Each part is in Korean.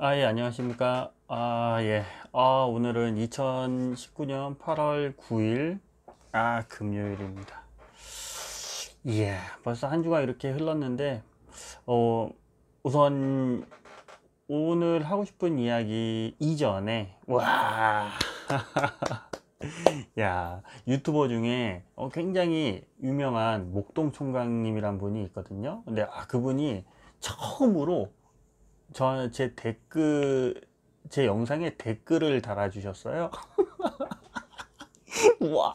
예, 안녕하십니까. 예. 오늘은 2019년 8월 9일, 금요일입니다. 예, 벌써 한 주가 이렇게 흘렀는데, 어, 우선 오늘 하고 싶은 이야기 이전에, 야, 유튜버 중에 굉장히 유명한 목동 총각님이란 분이 있거든요. 근데 그분이 처음으로 제 영상에 댓글을 달아주셨어요. 와,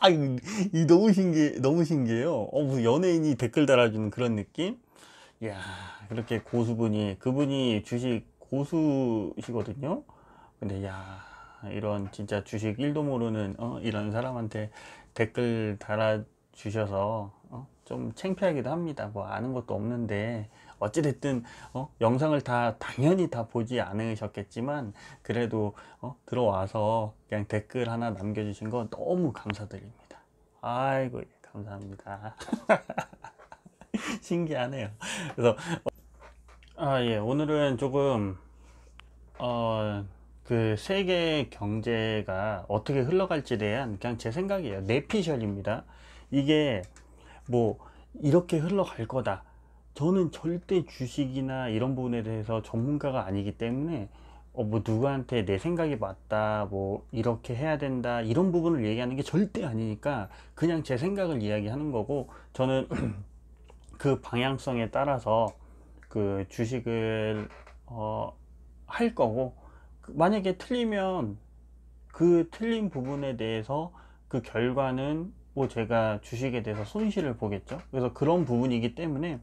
너무 신기해요. 무슨 연예인이 댓글 달아주는 그런 느낌? 이야, 그렇게 그분이 주식 고수시거든요. 근데 야, 이런 진짜 주식 1도 모르는 이런 사람한테 댓글 달아주셔서 좀 창피하기도 합니다. 뭐 아는 것도 없는데 어찌됐든 영상을 당연히 다 보지 않으셨겠지만 그래도 들어와서 그냥 댓글 하나 남겨주신 거 너무 감사드립니다. 아이고, 예, 감사합니다. 신기하네요. 그래서 예, 오늘은 조금 그 세계 경제가 어떻게 흘러갈지에 대한 그냥 제 생각이에요. 내피셜입니다. 이게 뭐 이렇게 흘러갈 거다. 저는 절대 주식이나 이런 부분에 대해서 전문가가 아니기 때문에 뭐 누구한테 내 생각이 맞다, 뭐 이렇게 해야 된다, 이런 부분을 얘기하는 게 절대 아니니까 그냥 제 생각을 이야기하는 거고, 저는 그 방향성에 따라서 그 주식을 할 거고, 만약에 틀리면 그 틀린 부분에 대해서 그 결과는 뭐 제가 주식에 대해서 손실을 보겠죠. 그래서 그런 부분이기 때문에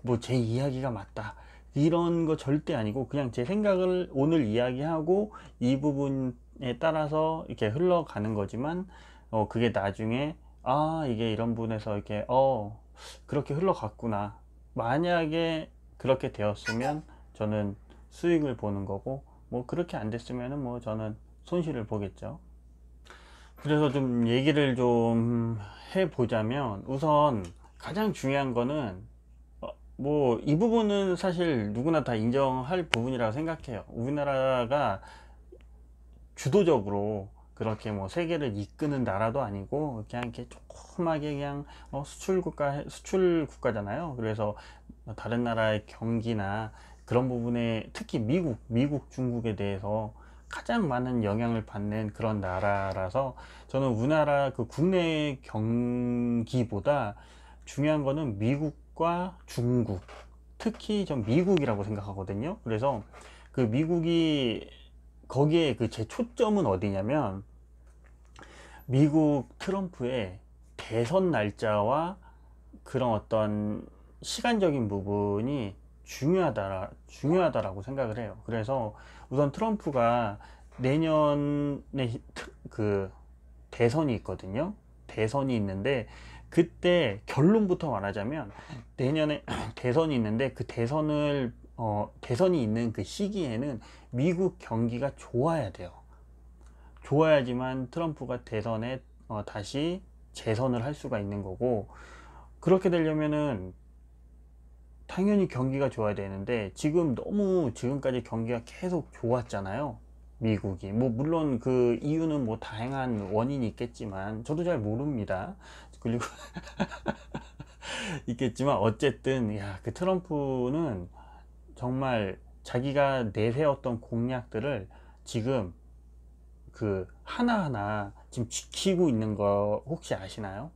뭐 제 이야기가 맞다 이런 거 절대 아니고, 그냥 제 생각을 오늘 이야기하고 이 부분에 따라서 이렇게 흘러가는 거지만, 그게 나중에 이게 이런 부분에서 이렇게 그렇게 흘러갔구나, 만약에 그렇게 되었으면 저는 수익을 보는 거고, 뭐 그렇게 안 됐으면은 뭐 저는 손실을 보겠죠. 그래서 좀 얘기를 좀 해보자면, 우선 가장 중요한 거는 뭐 이 부분은 사실 누구나 다 인정할 부분이라고 생각해요. 우리나라가 주도적으로 그렇게 뭐 세계를 이끄는 나라도 아니고 그냥 이렇게 조그맣게 그냥 수출 국가잖아요. 그래서 다른 나라의 경기나 그런 부분에, 특히 미국, 중국에 대해서 가장 많은 영향을 받는 그런 나라라서, 저는 우리나라 그 국내 경기보다 중요한 거는 미국과 중국, 특히 전 미국이라고 생각하거든요. 그래서 그 미국이, 거기에 그 제 초점은 어디냐면, 미국 트럼프의 대선 날짜와 그런 어떤 시간적인 부분이 중요하다라고 생각을 해요. 그래서 우선 트럼프가 내년에 그 대선이 있거든요. 대선이 있는데, 그때 결론부터 말하자면, 내년에 대선이 있는데, 그 대선이 있는 그 시기에는 미국 경기가 좋아야 돼요. 좋아야지만 트럼프가 대선에 다시 재선을 할 수가 있는 거고, 그렇게 되려면은 당연히 경기가 좋아야 되는데, 지금까지 경기가 계속 좋았잖아요. 미국이 뭐 물론 그 이유는 뭐 다양한 원인이 있겠지만 저도 잘 모릅니다. 그리고 있겠지만 어쨌든, 그 트럼프는 정말 자기가 내세웠던 공약들을 지금 그 하나하나 지금 지키고 있는 거 혹시 아시나요?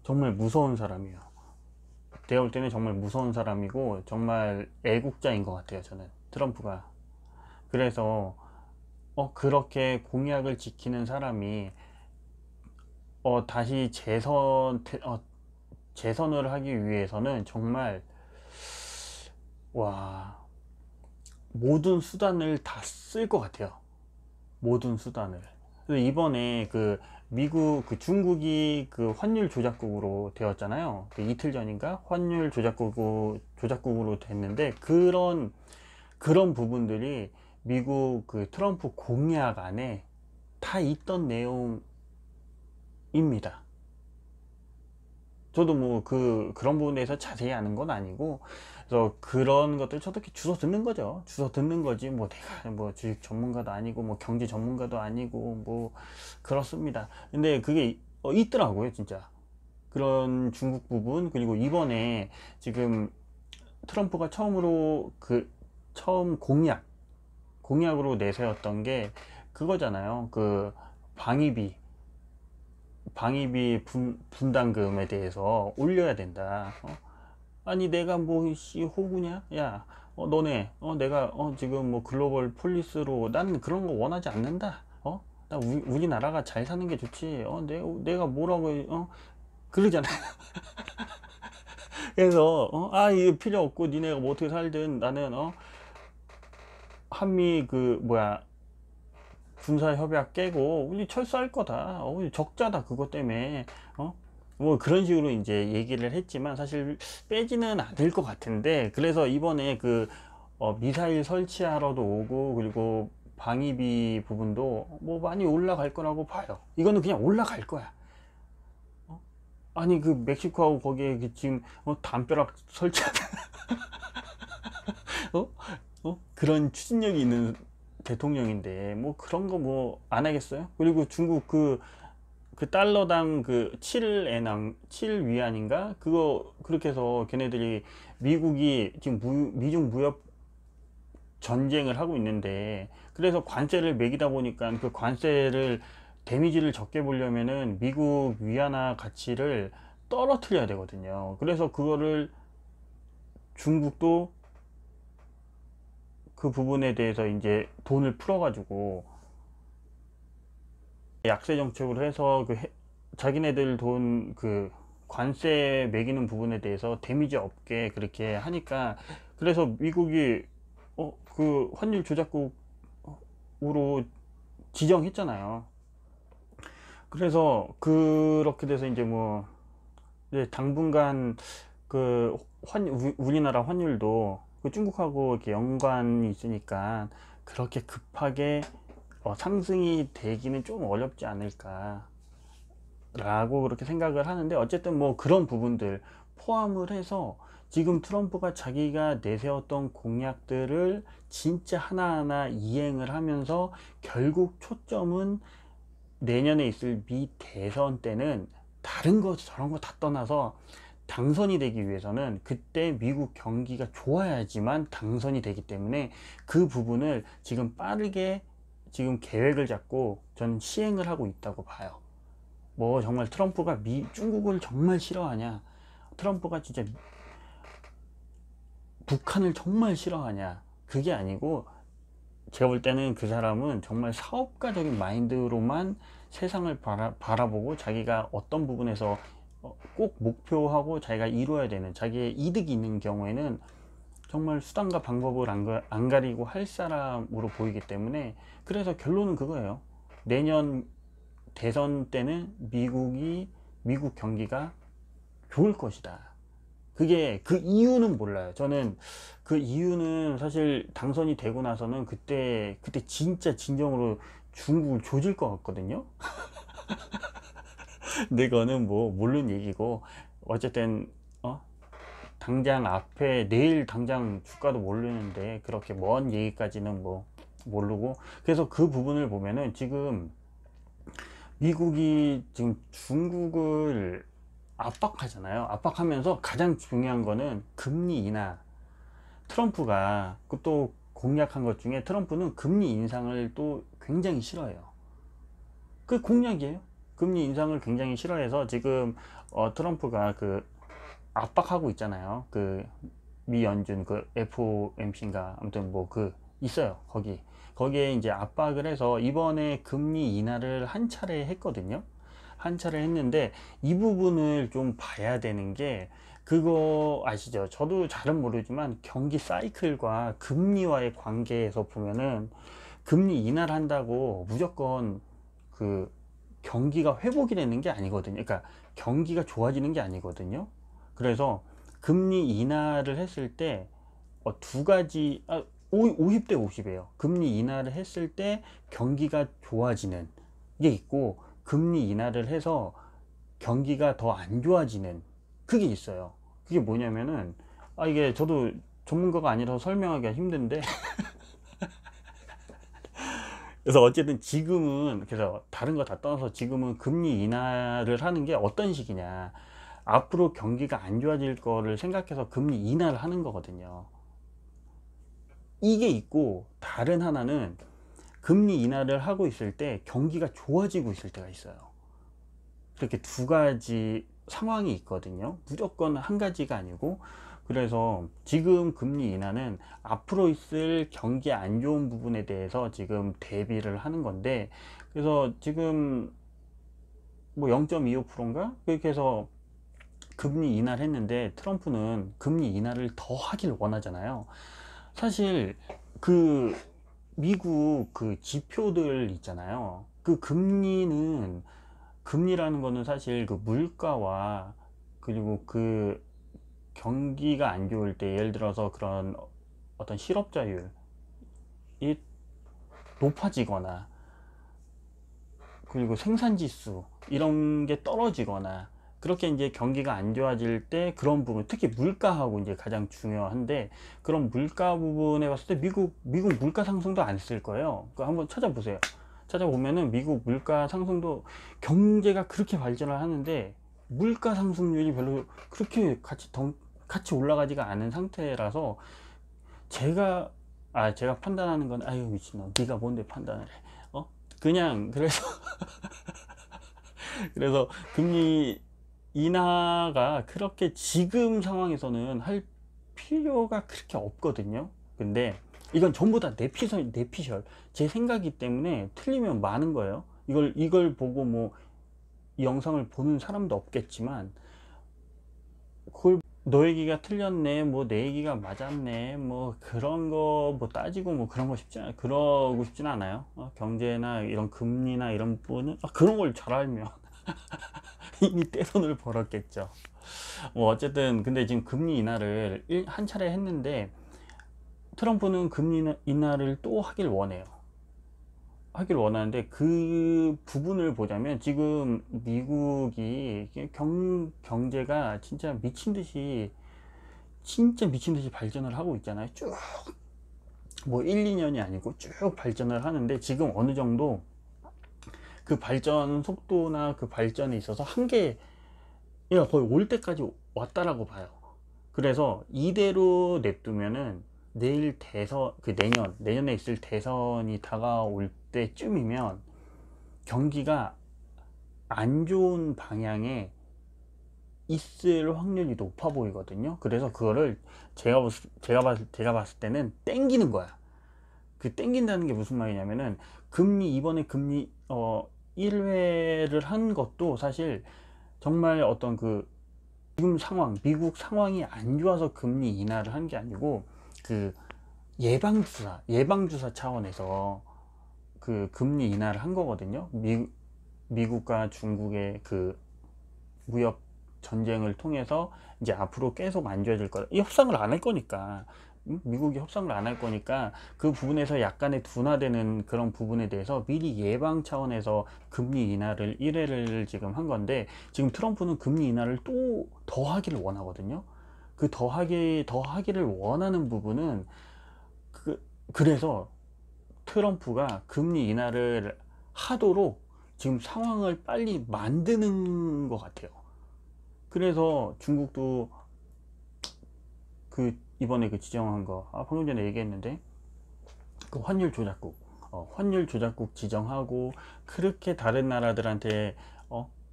정말 무서운 사람이에요. 내가 볼 때는 정말 무서운 사람이고 정말 애국자인 것 같아요, 저는 트럼프가. 그래서 그렇게 공약을 지키는 사람이 다시 재선을 하기 위해서는 정말, 와, 모든 수단을 다 쓸 것 같아요. 모든 수단을. 그래서 이번에 중국이 그 환율 조작국으로 되었잖아요. 그 이틀 전인가 환율 조작국으로 됐는데, 그런 부분들이 미국 그 트럼프 공약 안에 다 있던 내용입니다. 저도 뭐 그런 부분에 대해서 자세히 아는 건 아니고, 그래서 그런 것들 저도 이렇게 주워 듣는 거죠. 주워 듣는 거지. 뭐 내가 뭐 주식 전문가도 아니고 뭐 경제 전문가도 아니고 뭐 그렇습니다. 근데 그게 있더라고요, 진짜. 그런 중국 부분. 그리고 이번에 지금 트럼프가 처음으로 처음 공약으로 내세웠던 게 그거잖아요. 그 방위비 분담금에 대해서 올려야 된다. 아니 내가 뭐 호구냐? 야, 너네 내가 지금 뭐 글로벌 폴리스로 난 그런 거 원하지 않는다. 나 우리나라가 잘 사는 게 좋지. 내가 뭐라고 그러잖아. 그래서 이거 필요 없고 니네가 뭐 어떻게 살든 나는 한미 그 뭐야 군사 협약 깨고 우리 철수할 거다. 우리 적자다 그것 때문에. 뭐 그런 식으로 이제 얘기를 했지만 사실 빼지는 않을 것 같은데, 그래서 이번에 미사일 설치하러도 오고 그리고 방위비 부분도 뭐 많이 올라갈 거라고 봐요. 이거는 그냥 올라갈 거야. 아니 그 멕시코하고 거기에 지금 담벼락 설치하는 어? 그런 추진력이 있는 대통령인데 뭐 그런 거 뭐 안 하겠어요? 그리고 중국 그 달러당 그 7위안인가? 그거 그렇게 해서 걔네들이 미국이 지금 미중 무역 전쟁을 하고 있는데, 그래서 관세를 매기다 보니까 그 관세를 데미지를 적게 보려면은 미국 위안화 가치를 떨어뜨려야 되거든요. 그래서 그거를 중국도 그 부분에 대해서 이제 돈을 풀어가지고 약세 정책으로 해서 자기네들 돈 관세 매기는 부분에 대해서 데미지 없게 그렇게 하니까, 그래서 미국이 그 환율 조작국으로 지정했잖아요. 그래서 그렇게 돼서 이제 뭐 이제 당분간 우리나라 환율도 중국하고 이렇게 연관이 있으니까 그렇게 급하게 상승이 되기는 좀 어렵지 않을까 라고 그렇게 생각을 하는데, 어쨌든 뭐 그런 부분들 포함을 해서 지금 트럼프가 자기가 내세웠던 공약들을 진짜 하나하나 이행을 하면서 결국 초점은 내년에 있을 미 대선 때는 다른 거 저런 거 다 떠나서 당선이 되기 위해서는 그때 미국 경기가 좋아야지만 당선이 되기 때문에 그 부분을 지금 빠르게 지금 계획을 잡고 저는 시행을 하고 있다고 봐요. 뭐 정말 트럼프가 중국을 정말 싫어하냐, 트럼프가 진짜 북한을 정말 싫어하냐, 그게 아니고 제가 볼 때는 그 사람은 정말 사업가적인 마인드로만 세상을 바라보고 자기가 어떤 부분에서 꼭 목표하고 자기가 이루어야 되는 자기의 이득이 있는 경우에는 정말 수단과 방법을 안 가리고 할 사람으로 보이기 때문에, 그래서 결론은 그거예요. 내년 대선 때는 미국 경기가 좋을 것이다. 그게 그 이유는 몰라요. 저는 그 이유는 사실 당선이 되고 나서는 그때 진짜 진정으로 중국을 조질 것 같거든요. 근데 그거는 뭐 모르는 얘기고, 어쨌든 당장 앞에 내일 당장 주가도 모르는데 그렇게 먼 얘기까지는 뭐 모르고, 그래서 그 부분을 보면은 지금 미국이 지금 중국을 압박하잖아요. 압박하면서 가장 중요한 거는 금리 인하. 트럼프가 또 공약한 것 중에 트럼프는 금리 인상을 또 굉장히 싫어해요. 그 공약이에요. 금리 인상을 굉장히 싫어해서 지금 트럼프가 압박하고 있잖아요. 미 연준 FOMC인가 아무튼 뭐 있어요. 거기에 이제 압박을 해서 이번에 금리 인하를 한 차례 했거든요. 한 차례 했는데 이 부분을 좀 봐야 되는 게, 그거 아시죠? 저도 잘은 모르지만 경기 사이클과 금리와의 관계에서 보면은 금리 인하를 한다고 무조건 경기가 회복이 되는 게 아니거든요. 그러니까 경기가 좋아지는 게 아니거든요. 그래서 금리 인하를 했을 때 두 가지 50대 50이에요. 금리 인하를 했을 때 경기가 좋아지는 게 있고, 금리 인하를 해서 경기가 더 안 좋아지는 그게 있어요. 그게 뭐냐면은 이게 저도 전문가가 아니라서 설명하기가 힘든데 그래서 어쨌든 지금은, 그래서 다른 거 다 떠나서 지금은 금리 인하를 하는 게 어떤 식이냐, 앞으로 경기가 안 좋아질 거를 생각해서 금리 인하를 하는 거거든요. 이게 있고, 다른 하나는 금리 인하를 하고 있을 때 경기가 좋아지고 있을 때가 있어요. 그렇게 두 가지 상황이 있거든요. 무조건 한 가지가 아니고. 그래서 지금 금리 인하는 앞으로 있을 경기 안 좋은 부분에 대해서 지금 대비를 하는 건데, 그래서 지금 뭐 0.25%인가 그렇게 해서 금리 인하를 했는데, 트럼프는 금리 인하를 더 하길 원하잖아요. 사실 그 미국 그 지표들 있잖아요. 그 금리라는 거는 사실 그 물가와, 그리고 그 경기가 안 좋을 때, 예를 들어서 그런 어떤 실업자율이 높아지거나, 그리고 생산지수 이런 게 떨어지거나, 그렇게 이제 경기가 안 좋아질 때 그런 부분, 특히 물가하고 이제 가장 중요한데, 그런 물가 부분에 봤을 때 미국 물가 상승도 안 쓸 거예요. 그 한번 찾아보세요. 찾아보면은 미국 물가 상승도, 경제가 그렇게 발전을 하는데 물가 상승률이 별로 그렇게 같이 올라가지가 않은 상태라서, 제가 제가 판단하는 건, 아유 미친놈, 네가 뭔데 판단을 해, 그냥. 그래서 그래서 금리 인하가 그렇게 지금 상황에서는 할 필요가 그렇게 없거든요. 근데 이건 전부 다 내피셜 제 생각이기 때문에, 틀리면 많은 거예요. 이걸 보고 뭐 이 영상을 보는 사람도 없겠지만, 그걸 너 얘기가 틀렸네, 뭐 내 얘기가 맞았네, 뭐 그런 거 뭐 따지고 뭐 그런 거 그러고 싶진 않아요. 경제나 이런 금리나 이런 부분은, 그런 걸 잘 알면 이미 떼돈을 벌었겠죠. 뭐 어쨌든, 근데 지금 금리 인하를 한 차례 했는데, 트럼프는 금리 인하를 또 하길 원하는데, 그 부분을 보자면 지금 미국이 경제가 진짜 미친 듯이 발전을 하고 있잖아요. 쭉 뭐 1, 2년이 아니고 쭉 발전을 하는데, 지금 어느 정도 그 발전 속도나 그 발전에 있어서 한계가 거의 올 때까지 왔다라고 봐요. 그래서 이대로 냅두면은, 내년에 있을 대선이 다가올 때쯤이면 경기가 안 좋은 방향에 있을 확률이 높아 보이거든요. 그래서 그거를 제가 봤을 때는 땡기는 거야. 그 땡긴다는 게 무슨 말이냐면은, 이번에 금리 1회를 한 것도 사실 정말 어떤 지금 미국 상황이 안 좋아서 금리 인하를 한 게 아니고, 그 예방주사 차원에서 그 금리 인하를 한 거거든요. 미국과 중국의 그 무역 전쟁을 통해서 이제 앞으로 계속 안 좋아질 거다. 이 협상을 안 할 거니까, 미국이 협상을 안 할 거니까, 그 부분에서 약간의 둔화되는 그런 부분에 대해서 미리 예방 차원에서 금리 인하를 1회를 지금 한 건데, 지금 트럼프는 금리 인하를 또 더 하기를 원하거든요. 그 더 하기를 원하는 부분은, 그래서 트럼프가 금리 인하를 하도록 지금 상황을 빨리 만드는 것 같아요. 그래서 중국도 이번에 지정한 거, 방금 전에 얘기했는데, 그 환율 조작국 지정하고, 그렇게 다른 나라들한테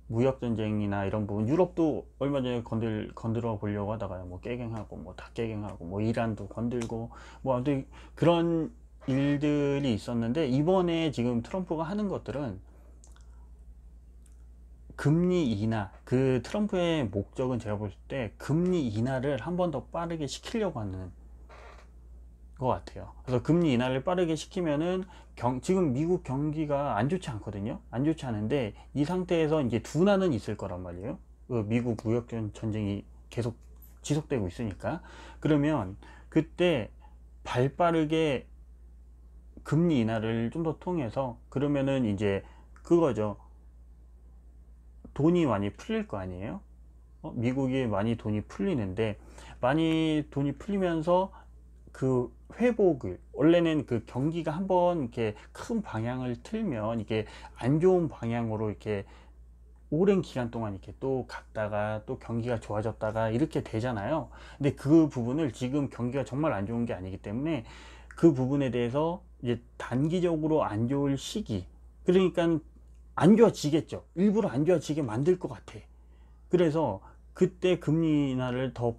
무역 전쟁이나 이런 부분, 유럽도 얼마 전에 건드려 보려고 하다가요, 뭐 깨갱하고, 뭐 다 깨갱하고, 뭐 이란도 건들고, 뭐 아무튼 그런 일들이 있었는데, 이번에 지금 트럼프가 하는 것들은 금리 인하, 트럼프의 목적은 제가 볼 때 금리 인하를 한 번 더 빠르게 시키려고 하는 것 같아요. 그래서 금리 인하를 빠르게 시키면은, 지금 미국 경기가 안 좋지 않거든요. 안 좋지 않은데, 이 상태에서 이제 둔화는 있을 거란 말이에요. 미국 무역 전쟁이 계속 지속되고 있으니까. 그러면 그때 발 빠르게 금리 인하를 좀 더 통해서, 그러면은 이제 그거죠. 돈이 많이 풀릴 거 아니에요. 미국이 많이 돈이 풀리는데, 많이 돈이 풀리면서 그 회복을, 원래는 그 경기가 한번 이렇게 큰 방향을 틀면 이게 안 좋은 방향으로 이렇게 오랜 기간 동안 이렇게 또 갔다가 또 경기가 좋아졌다가 이렇게 되잖아요. 근데 그 부분을 지금 경기가 정말 안 좋은 게 아니기 때문에 그 부분에 대해서 이제 단기적으로 안 좋을 시기, 그러니까 안 좋아지겠죠. 일부러 안 좋아지게 만들 것 같아. 그래서 그때 금리 인하를 더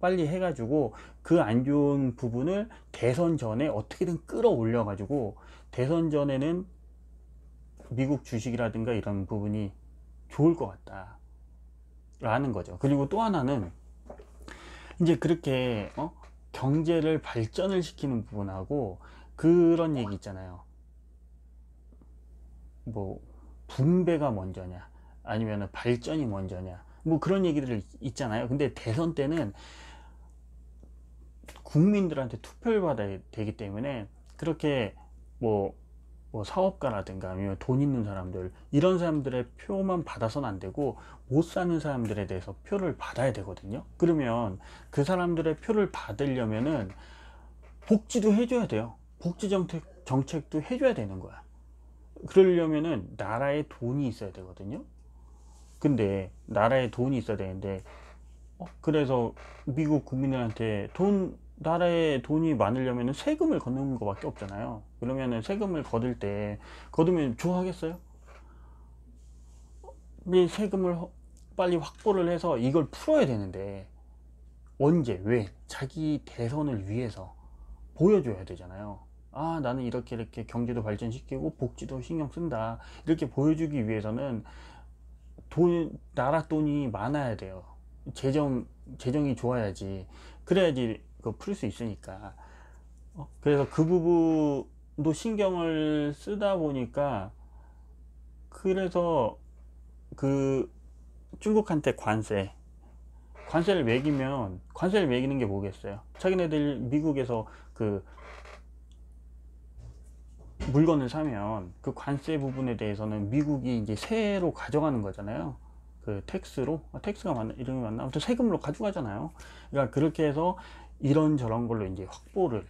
빨리 해가지고 그 안 좋은 부분을 대선 전에 어떻게든 끌어올려 가지고, 대선 전에는 미국 주식이라든가 이런 부분이 좋을 것 같다 라는 거죠. 그리고 또 하나는 이제 그렇게 경제를 발전을 시키는 부분하고, 그런 얘기 있잖아요. 뭐 분배가 먼저냐 아니면 발전이 먼저냐, 뭐 그런 얘기들 있잖아요. 근데 대선 때는 국민들한테 투표를 받아야 되기 때문에, 그렇게 뭐, 사업가라든가 아니면 돈 있는 사람들, 이런 사람들의 표만 받아서는 안 되고 못 사는 사람들에 대해서 표를 받아야 되거든요. 그러면 그 사람들의 표를 받으려면은 복지도 해줘야 돼요. 복지 정책도 해줘야 되는 거야. 그러려면은 나라에 돈이 있어야 되거든요. 근데 나라에 돈이 있어야 되는데, 그래서 미국 국민들한테 나라에 돈이 많으려면 세금을 걷는 것밖에 없잖아요. 그러면은 세금을 거두면 좋아하겠어요? 이 세금을 빨리 확보를 해서 이걸 풀어야 되는데, 언제, 왜? 자기 대선을 위해서 보여줘야 되잖아요. 아, 나는 이렇게 이렇게 경제도 발전시키고 복지도 신경 쓴다, 이렇게 보여주기 위해서는 나라 돈이 많아야 돼요. 재정이 좋아야지. 그래야지 풀 수 있으니까. 그래서 그 부분도 신경을 쓰다 보니까, 그래서 그 중국한테 관세를 매기는 게 뭐겠어요? 자기네들 미국에서 그 물건을 사면 그 관세 부분에 대해서는 미국이 이제 세로 가져가는 거잖아요. 그 텍스가 맞나, 이름이 맞나, 아무튼 세금으로 가져가잖아요. 그러니까 그렇게 해서 이런저런 걸로 이제 확보를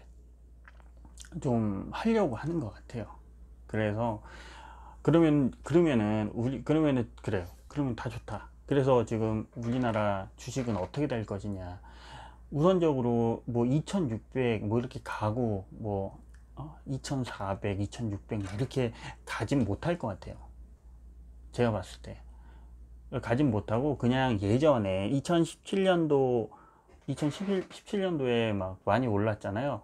좀 하려고 하는 것 같아요. 그래서 그러면은 그래요. 그러면 다 좋다. 그래서 지금 우리나라 주식은 어떻게 될 것이냐. 우선적으로 뭐 2600 뭐 이렇게 가고, 뭐 2400, 2600 이렇게 가진 못할 것 같아요. 제가 봤을 때 가진 못하고, 그냥 예전에 2017년도에 막 많이 올랐잖아요.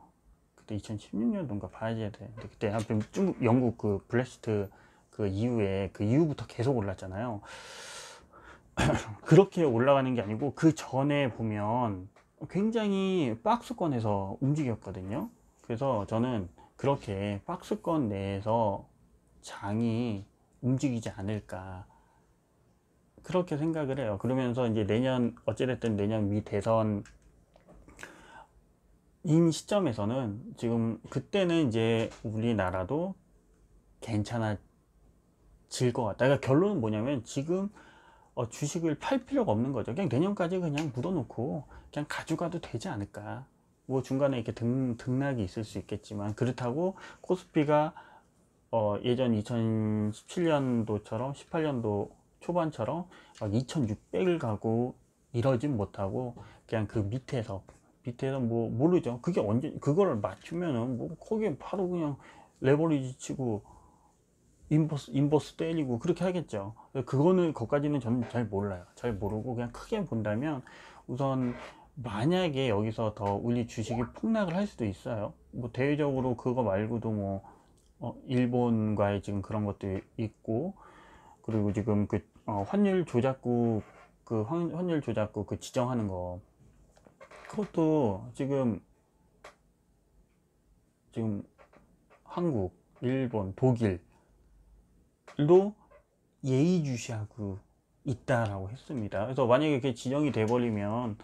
그때 2016년도인가 봐야 되는데, 그때 아무튼 영국 그 블랙시트 그 이후부터 계속 올랐잖아요. 그렇게 올라가는 게 아니고 그 전에 보면 굉장히 박스권에서 움직였거든요. 그래서 저는 그렇게 박스권 내에서 장이 움직이지 않을까, 그렇게 생각을 해요. 그러면서 이제 어찌됐든 내년 미 대선인 시점에서는, 지금 그때는 이제 우리나라도 괜찮아질 것 같다. 그러니까 결론은 뭐냐면, 지금 주식을 팔 필요가 없는 거죠. 그냥 내년까지 그냥 묻어놓고 그냥 가져가도 되지 않을까. 뭐 중간에 이렇게 등락이 있을 수 있겠지만, 그렇다고 코스피가 예전 2017년도처럼 18년도 초반처럼 2600을 가고 이러진 못하고, 그냥 그 밑에서 뭐 모르죠. 그게 언제 그거를 맞추면은 뭐 거기에 바로 그냥 레버리지 치고 인버스 때리고 그렇게 하겠죠. 거기까지는 저는 잘 몰라요. 잘 모르고 그냥 크게 본다면, 우선 만약에 여기서 더 우리 주식이 폭락을 할 수도 있어요. 뭐 대외적으로 그거 말고도 뭐 일본과의 지금 그런 것도 있고, 그리고 지금 환율 조작국 그 지정하는 거, 그것도 지금 한국, 일본, 독일도 예의주시하고 있다라고 했습니다. 그래서 만약에 그게 지정이 돼 버리면,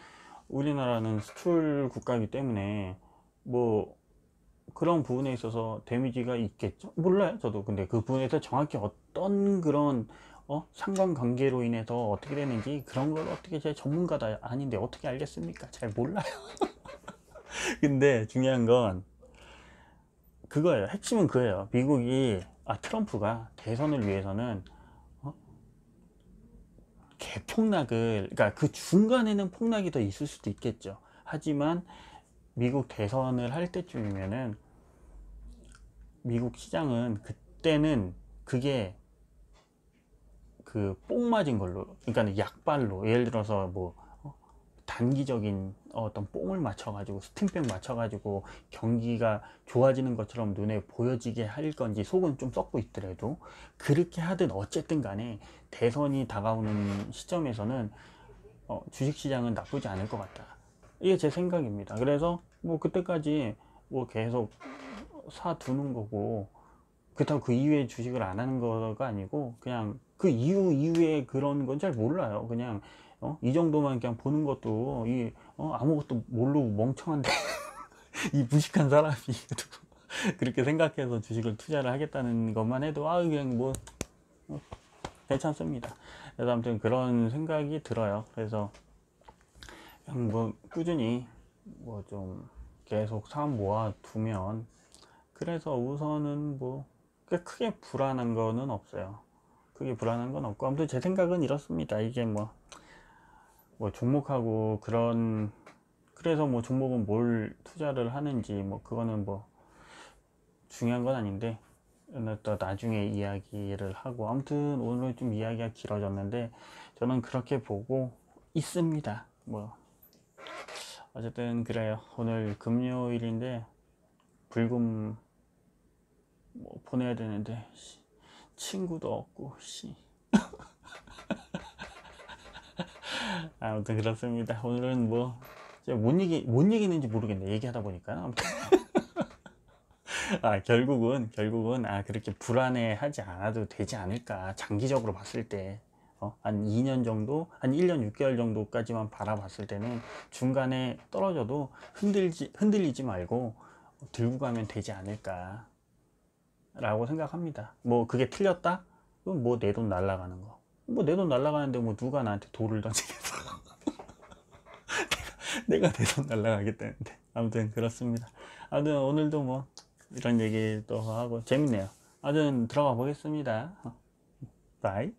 우리나라는 수출 국가이기 때문에 뭐 그런 부분에 있어서 데미지가 있겠죠. 몰라요, 저도. 근데 그 부분에서 정확히 어떤 그런 상관관계로 인해서 어떻게 되는지 그런 걸 어떻게, 제 전문가도 아닌데 어떻게 알겠습니까? 잘 몰라요. 근데 중요한 건 그거예요. 핵심은 그거예요. 미국이, 트럼프가 대선을 위해서는 개폭락을, 그러니까 그 중간에는 폭락이 더 있을 수도 있겠죠. 하지만 미국 대선을 할 때쯤이면은 미국 시장은 그때는 그게 그 뽕 맞은 걸로, 그러니까 약발로, 예를 들어서 뭐 단기적인 어떤 뽕을 맞춰 가지고, 스팀백 맞춰 가지고 경기가 좋아지는 것처럼 눈에 보여지게 할 건지, 속은 좀 썩고 있더라도 그렇게 하든 어쨌든 간에 대선이 다가오는 시점에서는 주식시장은 나쁘지 않을 것 같다. 이게 제 생각입니다. 그래서 뭐 그때까지 뭐 계속 사두는 거고, 그렇다고 그 이후에 주식을 안 하는 거가 아니고, 그냥 그 이후에 그런 건 잘 몰라요. 그냥 이 정도만 그냥 보는 것도, 아무것도 모르고 멍청한데 이 무식한 사람이 그렇게 생각해서 주식을 투자를 하겠다는 것만 해도 그냥 뭐 괜찮습니다. 그래서 아무튼 그런 생각이 들어요. 그래서 그냥 뭐 꾸준히 뭐 좀 계속 사업 모아 두면, 그래서 우선은 뭐 크게 불안한 거는 없어요. 크게 불안한 건 없고, 아무튼 제 생각은 이렇습니다. 이게 뭐 종목하고 그런, 그래서 뭐 종목은 뭘 투자를 하는지 뭐 그거는 뭐 중요한 건 아닌데, 또 나중에 이야기를 하고, 아무튼 오늘 좀 이야기가 길어졌는데 저는 그렇게 보고 있습니다. 뭐 어쨌든 그래요. 오늘 금요일인데 불금 뭐 보내야 되는데 친구도 없고 아무튼 그렇습니다. 오늘은 뭐 뭔 얘기는지 모르겠네, 얘기하다 보니까. 아무튼 결국은 그렇게 불안해 하지 않아도 되지 않을까, 장기적으로 봤을 때. 한 2년 정도, 한 1년 6개월 정도까지만 바라봤을 때는 중간에 떨어져도 흔들리지 말고 들고 가면 되지 않을까 라고 생각합니다. 뭐 그게 틀렸다? 그럼 뭐 내 돈 날라가는 거. 뭐 내 돈 날라가는데 뭐 누가 나한테 돌을 던지겠어. 내가 내 돈 날라가겠다는데. 아무튼 그렇습니다. 아무튼 오늘도 뭐 이런 얘기 또 하고 재밌네요. 아무튼 들어가 보겠습니다. 바이.